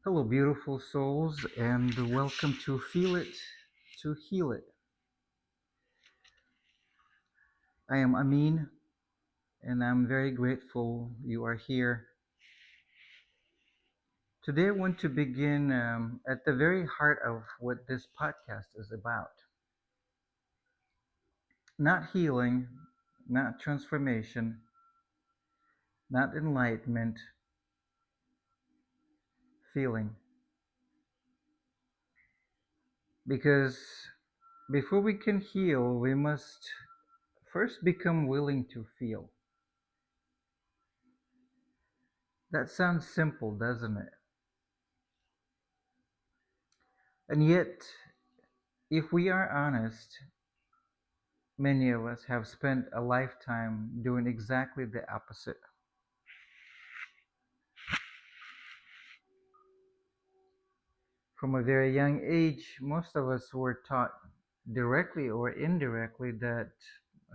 Hello, beautiful souls, and welcome to Feel It to Heal It. I am Amin, and I'm very grateful you are here. Today, I want to begin at the very heart of what this podcast is about, not healing, not transformation, not enlightenment, feeling. Because before we can heal, we must first become willing to feel. That sounds simple, doesn't it? And yet, if we are honest, many of us have spent a lifetime doing exactly the opposite. From a very young age, most of us were taught directly or indirectly that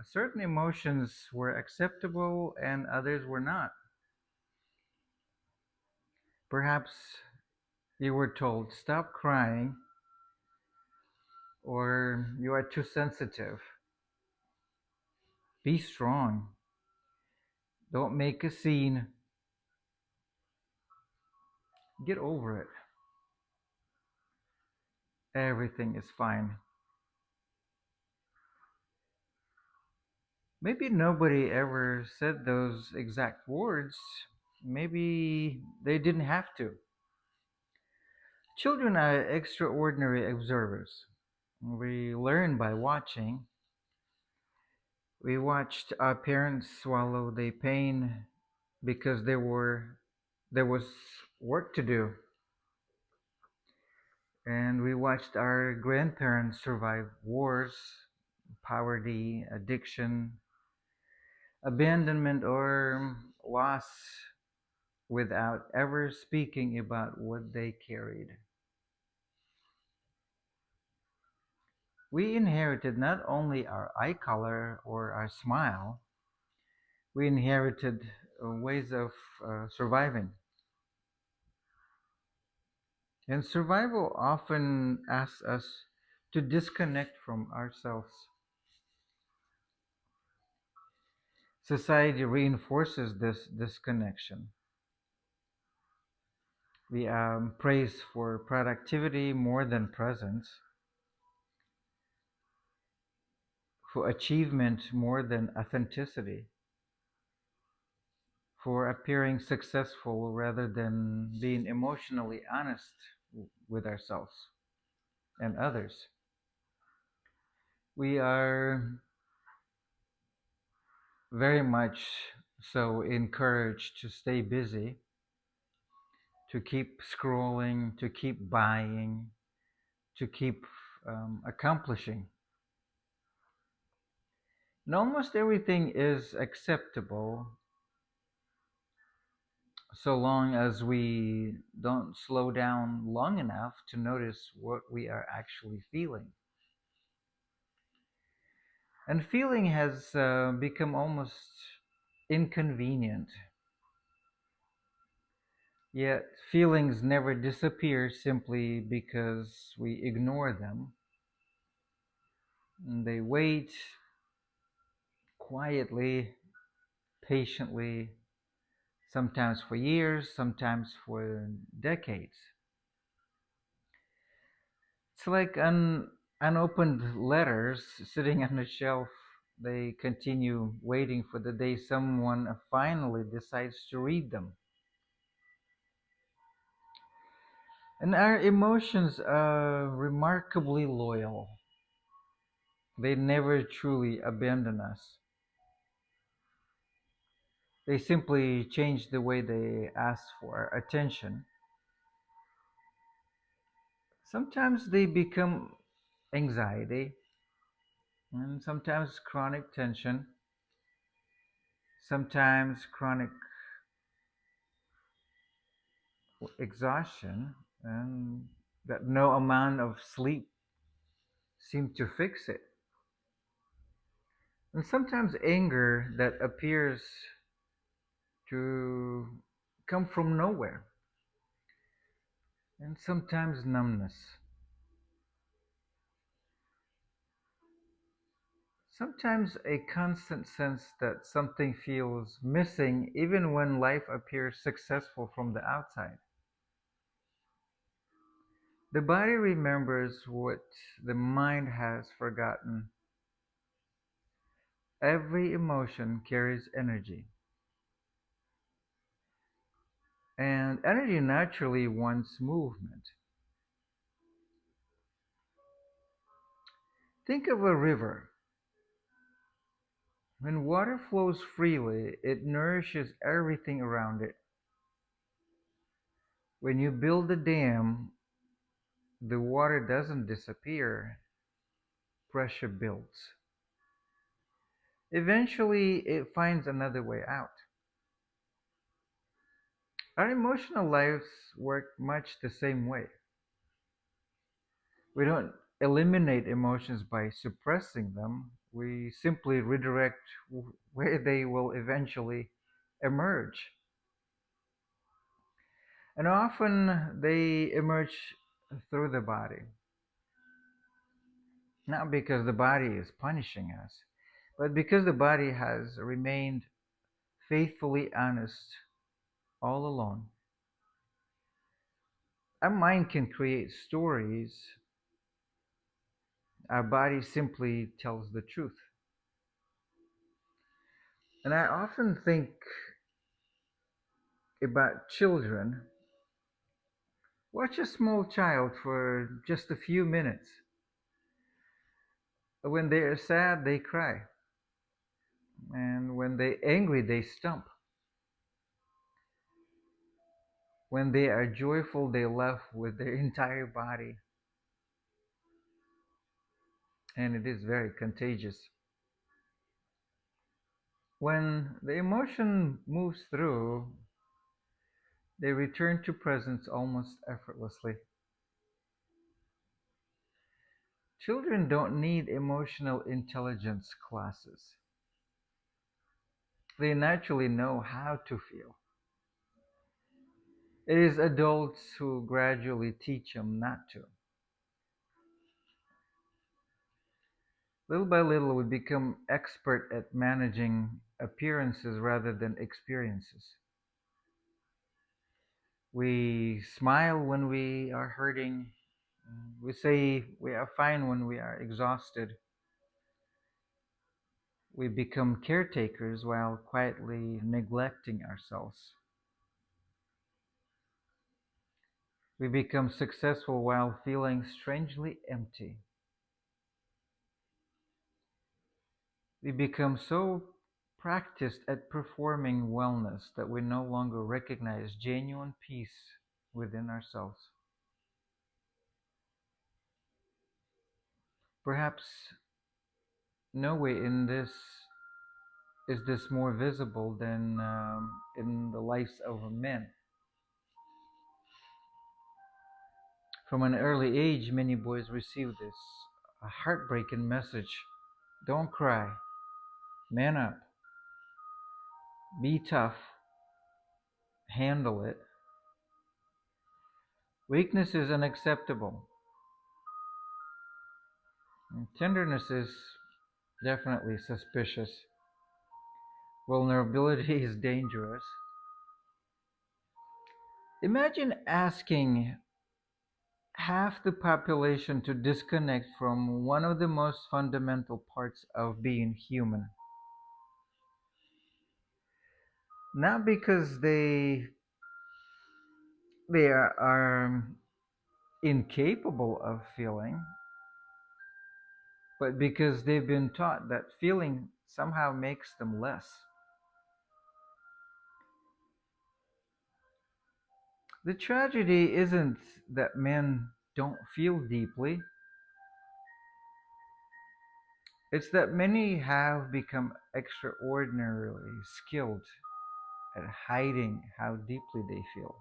certain emotions were acceptable and others were not. Perhaps you were told, stop crying, or you are too sensitive, be strong, don't make a scene, get over it, everything is fine. Maybe nobody ever said those exact words. Maybe they didn't have to. Children are extraordinary observers. We learn by watching. We watched our parents swallow their pain because there was work to do. And we watched our grandparents survive wars, poverty, addiction, abandonment, or loss without ever speaking about what they carried. We inherited not only our eye color or our smile, we inherited ways of surviving. And survival often asks us to disconnect from ourselves. Society reinforces this disconnection. We praise for productivity more than presence, for achievement more than authenticity, for appearing successful rather than being emotionally honest with ourselves and others. We are very much so encouraged to stay busy, to keep scrolling, to keep buying, to keep accomplishing. And almost everything is acceptable so long as we don't slow down long enough to notice what we are actually feeling. And feeling has become almost inconvenient. Yet feelings never disappear simply because we ignore them. And they wait quietly, patiently, sometimes for years, sometimes for decades. It's like unopened letters sitting on a shelf. They continue waiting for the day someone finally decides to read them. And our emotions are remarkably loyal. They never truly abandon us. They simply change the way they ask for attention. Sometimes they become anxiety, and sometimes chronic tension, sometimes chronic exhaustion, and that no amount of sleep seems to fix it. And sometimes anger that appears to come from nowhere. and sometimes numbness. Sometimes a constant sense that something feels missing even when life appears successful from the outside. The body remembers what the mind has forgotten. Every emotion carries energy, and energy naturally wants movement. Think of a river. When water flows freely, it nourishes everything around it. When you build a dam, the water doesn't disappear, pressure builds. Eventually, it finds another way out. Our emotional lives work much the same way. We don't eliminate emotions by suppressing them, we simply redirect where they will eventually emerge. And often they emerge through the body, not because the body is punishing us, but because the body has remained faithfully honest all along. Our mind can create stories, our body simply tells the truth. And I often think about children. Watch a small child for just a few minutes. When they are sad, they cry. And when they're angry, they stomp. When they are joyful, they laugh with their entire body. And it is very contagious. When the emotion moves through, they return to presence almost effortlessly. Children don't need emotional intelligence classes. They naturally know how to feel. It is adults who gradually teach them not to. Little by little, we become expert at managing appearances rather than experiences. We smile when we are hurting. We say we are fine when we are exhausted. We become caretakers while quietly neglecting ourselves. We become successful while feeling strangely empty. We become so practiced at performing wellness that we no longer recognize genuine peace within ourselves. Perhaps no way in this is this more visible than in the lives of men. From an early age, many boys receive this a heartbreaking message. Don't cry, man up, be tough, handle it. Weakness is unacceptable. And tenderness is definitely suspicious. Vulnerability is dangerous. Imagine asking half the population to disconnect from one of the most fundamental parts of being human. Not because they are incapable of feeling, but because they've been taught that feeling somehow makes them less. The tragedy isn't that men don't feel deeply, it's that many have become extraordinarily skilled at hiding how deeply they feel.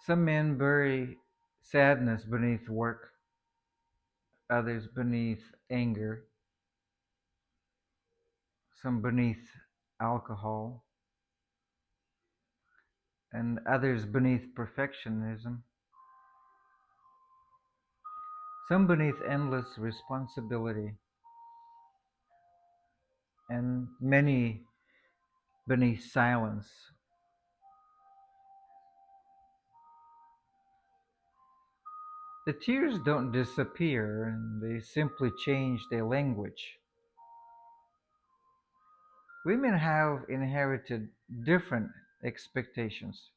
Some men bury sadness beneath work, others beneath anger, some beneath alcohol, and others beneath perfectionism, some beneath endless responsibility, and many beneath silence. The tears don't disappear, they simply change their language. Women have inherited different expectations.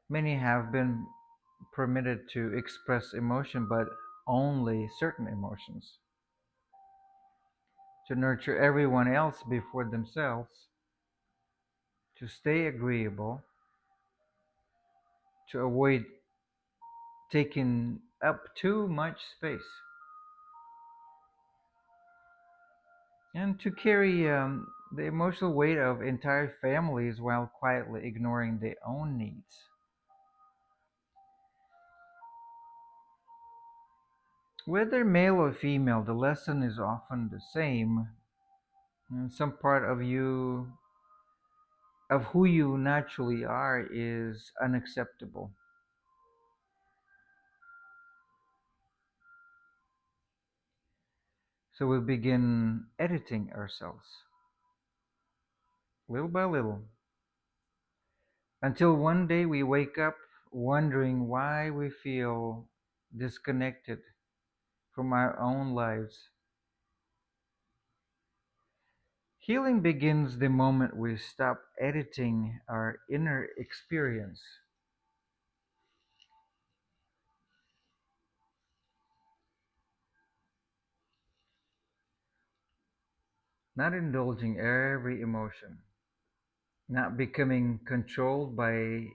Many have been permitted to express emotion, but only certain emotions, to nurture everyone else before themselves, to stay agreeable, to avoid taking up too much space, and to carry the emotional weight of entire families while quietly ignoring their own needs. Whether male or female, the lesson is often the same. And some part of who you naturally are, is unacceptable. So we begin editing ourselves little by little until one day we wake up wondering why we feel disconnected from our own lives. Healing begins the moment we stop editing our inner experience, not indulging every emotion, not becoming controlled by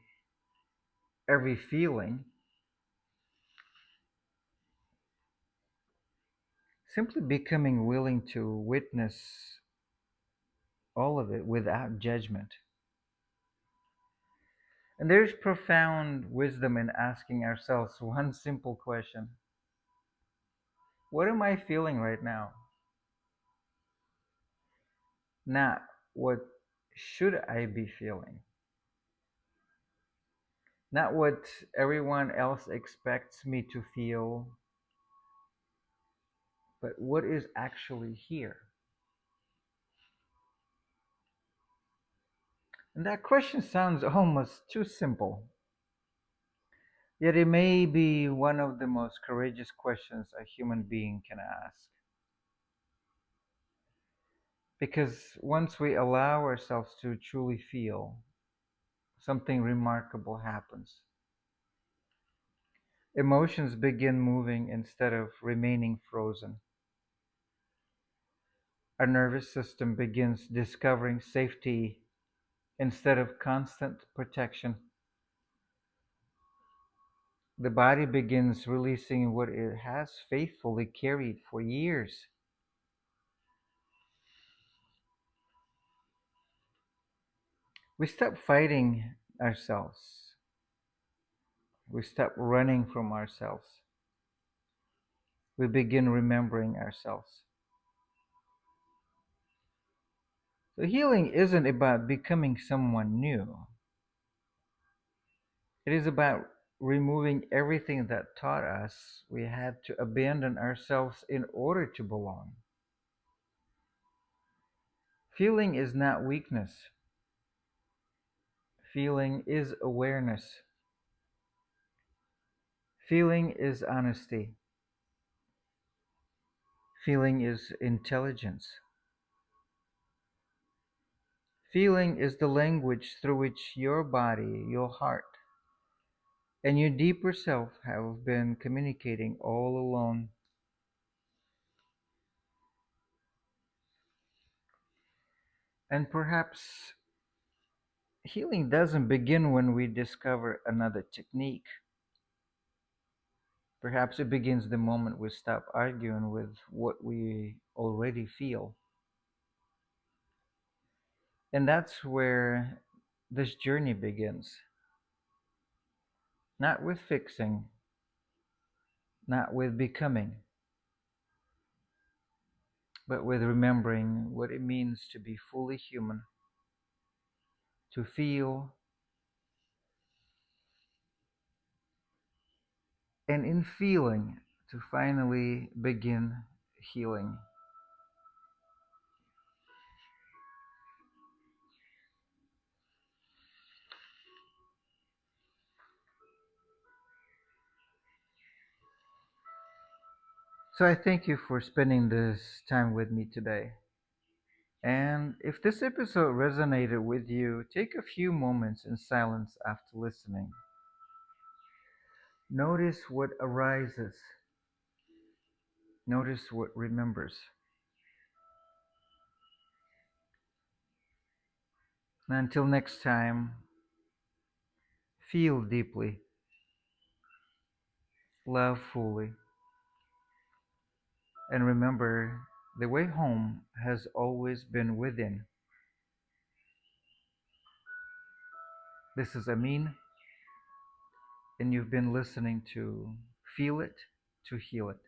every feeling, simply becoming willing to witness all of it without judgment. And there's profound wisdom in asking ourselves one simple question: what am I feeling right now? Not what should I be feeling, not what everyone else expects me to feel, but what is actually here. And that question sounds almost too simple, yet it may be one of the most courageous questions a human being can ask. Because once we allow ourselves to truly feel, something remarkable happens. Emotions begin moving instead of remaining frozen. Our nervous system begins discovering safety instead of constant protection. The body begins releasing what it has faithfully carried for years. We stop fighting ourselves. We stop running from ourselves. We begin remembering ourselves. So healing isn't about becoming someone new. It is about removing everything that taught us we had to abandon ourselves in order to belong. Feeling is not weakness. Feeling is awareness. Feeling is honesty. Feeling is intelligence. Feeling is the language through which your body, your heart, and your deeper self have been communicating all along. And perhaps healing doesn't begin when we discover another technique. Perhaps it begins the moment we stop arguing with what we already feel. And that's where this journey begins. Not with fixing, not with becoming, but with remembering what it means to be fully human. to feel, and in feeling, to finally begin healing. So I thank you for spending this time with me today. And if this episode resonated with you, take a few moments in silence after listening. Notice what arises, notice what remembers. And until next time, feel deeply, love fully, and remember the way home has always been within. This is Amin, and you've been listening to Feel It to Heal It.